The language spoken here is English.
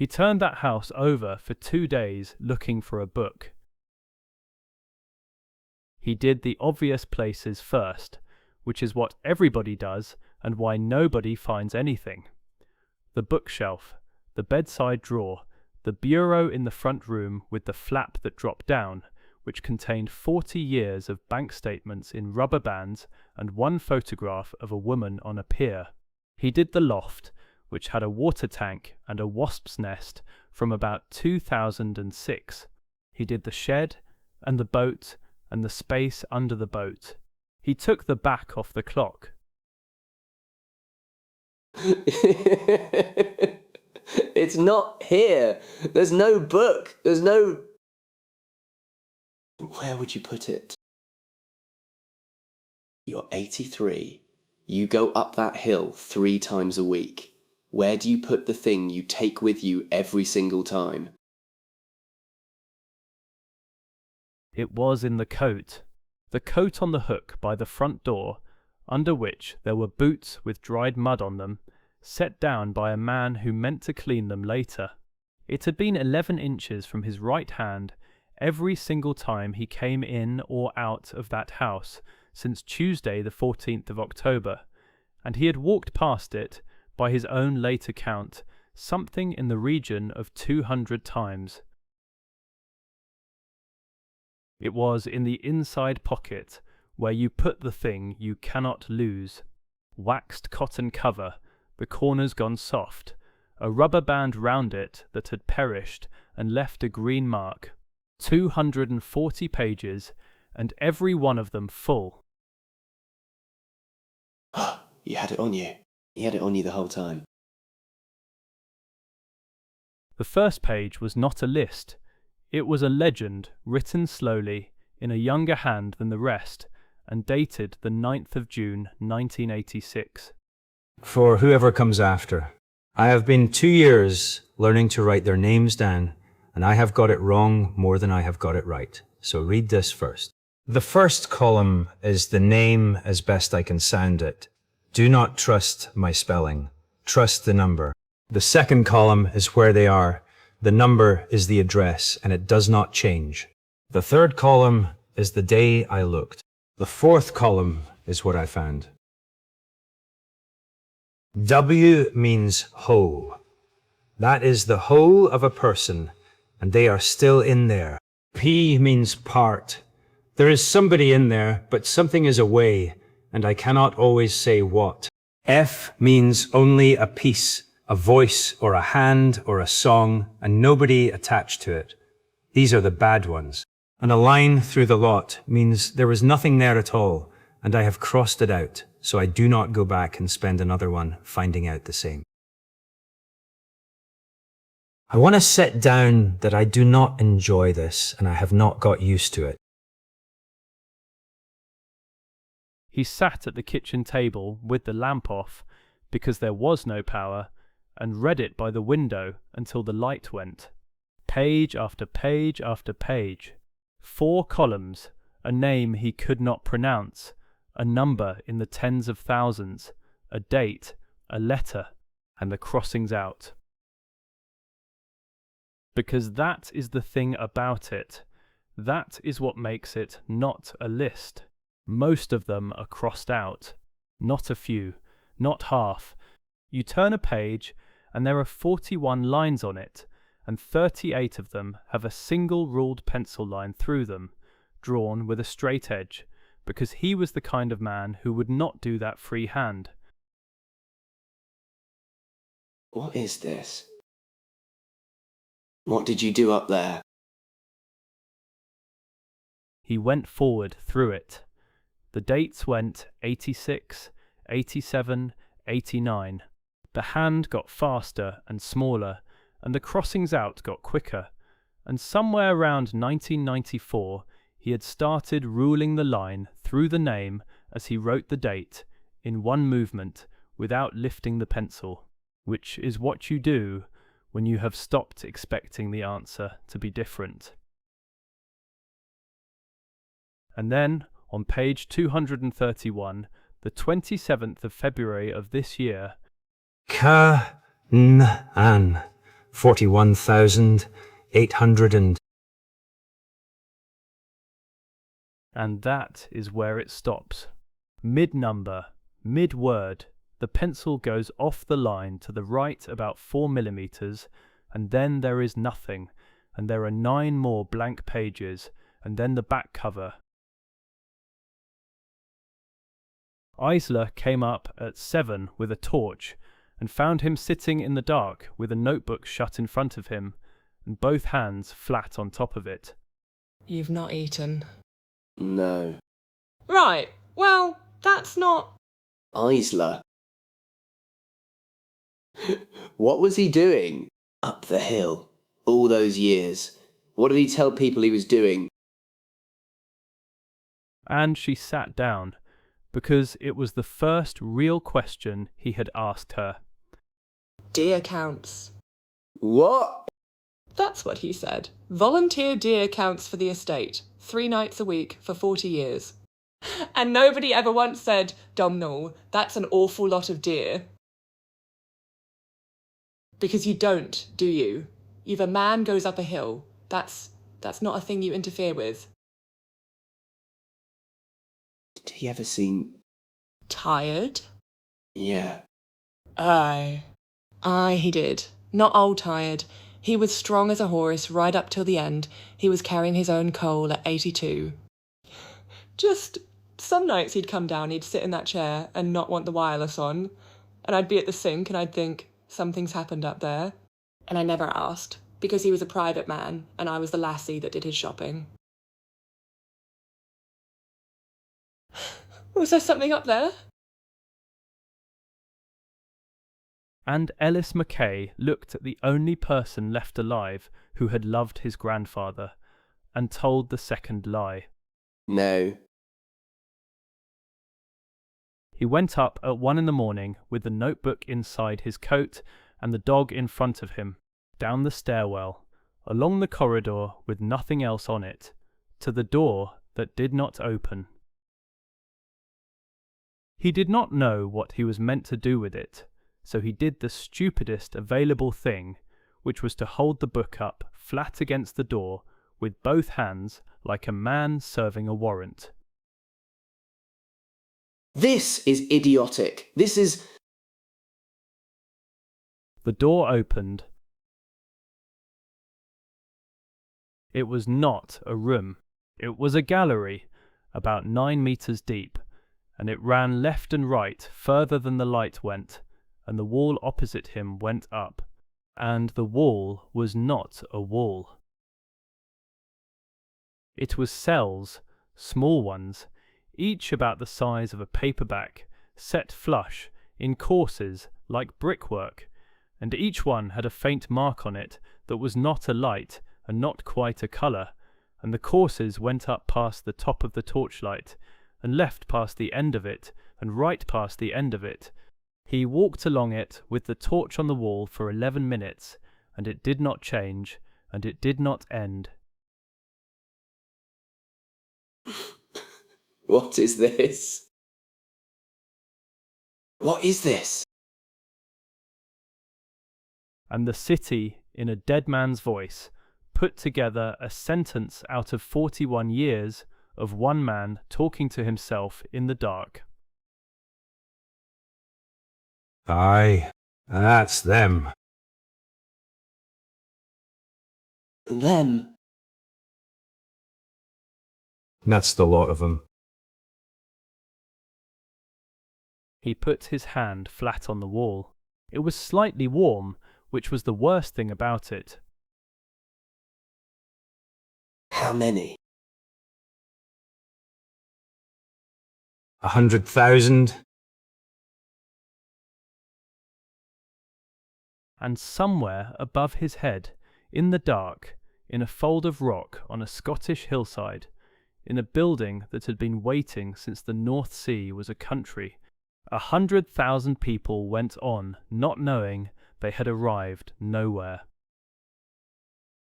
He turned that house over for 2 days looking for a book. He did the obvious places first, which is what everybody does and why nobody finds anything. The bookshelf, the bedside drawer, the bureau in the front room with the flap that dropped down, which contained 40 years of bank statements in rubber bands and one photograph of a woman on a pier. He did the loft, which had a water tank and a wasp's nest from about 2006. He did the shed and the boat and the space under the boat. He took the back off the clock. It's not here. There's no book. There's no... Where would you put it? You're 83. You go up that hill 3 times a week. Where do you put the thing you take with you every single time? It was in the coat on the hook by the front door, under which there were boots with dried mud on them, set down by a man who meant to clean them later. It had been 11 inches from his right hand every single time he came in or out of that house since Tuesday the 14th of October, and he had walked past it, by his own late account, something in the region of 200 times. It was in the inside pocket, where you put the thing you cannot lose. Waxed cotton cover, the corners gone soft, a rubber band round it that had perished and left a green mark, 240 pages, and every one of them full. You had it on you. You had it on you the whole time. The first page was not a list. It was a legend written slowly in a younger hand than the rest and dated the 9th of June 1986. For whoever comes after. I have been 2 years learning to write their names down, and I have got it wrong more than I have got it right. So read this first. The first column is the name as best I can sound it. Do not trust my spelling. Trust the number. The second column is where they are. The number is the address, and it does not change. The third column is the day I looked. The fourth column is what I found. W means whole. That is the whole of a person, and they are still in there. P means part. There is somebody in there, but something is away, and I cannot always say what. F means only a piece, a voice or a hand or a song, and nobody attached to it. These are the bad ones. And a line through the lot means there was nothing there at all, and I have crossed it out, so I do not go back and spend another one finding out the same. I want to set down that I do not enjoy this, and I have not got used to it. He sat at the kitchen table with the lamp off, because there was no power, and read it by the window until the light went. Page after page after page. 4 columns, a name he could not pronounce, a number in the tens of thousands, a date, a letter, and the crossings out. Because that is the thing about it. That is what makes it not a list. Most of them are crossed out. Not a few, not half. You turn a page, and there are 41 lines on it, and 38 of them have a single ruled pencil line through them, drawn with a straight edge, because he was the kind of man who would not do that free hand. What is this? What did you do up there? He went forward through it. The dates went 86, 87, 89. The hand got faster and smaller, and the crossings out got quicker, and somewhere around 1994 he had started ruling the line through the name as he wrote the date, in one movement, without lifting the pencil, which is what you do when you have stopped expecting the answer to be different. And then, on page 231, the 27th of February of this year, Ka-n-an. 41,800 And that is where it stops. Mid-number, mid-word, the pencil goes off the line to the right about 4 millimeters, and then there is nothing, and there are 9 more blank pages, and then the back cover. Eisler came up at 7 with a torch, and found him sitting in the dark with a notebook shut in front of him, and both hands flat on top of it. You've not eaten. No. Right, well, that's not... Eisler. What was he doing? Up the hill. All those years. What did he tell people he was doing? And she sat down, because it was the first real question he had asked her. Deer counts. What? That's what he said. Volunteer deer counts for the estate. 3 nights a week for 40 years. And nobody ever once said, Domhnall, that's an awful lot of deer. Because you don't, do you? If a man goes up a hill, that's not a thing you interfere with. Did he ever seem... Tired? Yeah. Aye, he did. Not old tired. He was strong as a horse right up till the end. He was carrying his own coal at 82. Just some nights he'd come down, he'd sit in that chair and not want the wireless on. And I'd be at the sink and I'd think, something's happened up there. And I never asked, because he was a private man and I was the lassie that did his shopping. Was there something up there? And Ellis Mackay looked at the only person left alive who had loved his grandfather, and told the second lie. No. He went up at 1 in the morning with the notebook inside his coat and the dog in front of him, down the stairwell, along the corridor with nothing else on it, to the door that did not open. He did not know what he was meant to do with it, so he did the stupidest available thing, which was to hold the book up flat against the door with both hands like a man serving a warrant. This is idiotic. This is... The door opened. It was not a room. It was a gallery, about 9 meters deep, and it ran left and right further than the light went, and the wall opposite him went up, and the wall was not a wall. It was cells, small ones, each about the size of a paperback, set flush, in courses like brickwork, and each one had a faint mark on it that was not a light and not quite a colour, and the courses went up past the top of the torchlight, and left past the end of it, and right past the end of it. He walked along it with the torch on the wall for 11 minutes, and it did not change, and it did not end. What is this? What is this? And the city, in a dead man's voice, put together a sentence out of 41 years of one man talking to himself in the dark. Aye, that's them. Them. That's the lot of them. He put his hand flat on the wall. It was slightly warm, which was the worst thing about it. How many? 100,000. And somewhere above his head, in the dark, in a fold of rock on a Scottish hillside, in a building that had been waiting since the North Sea was a country, 100,000 people went on, not knowing they had arrived nowhere.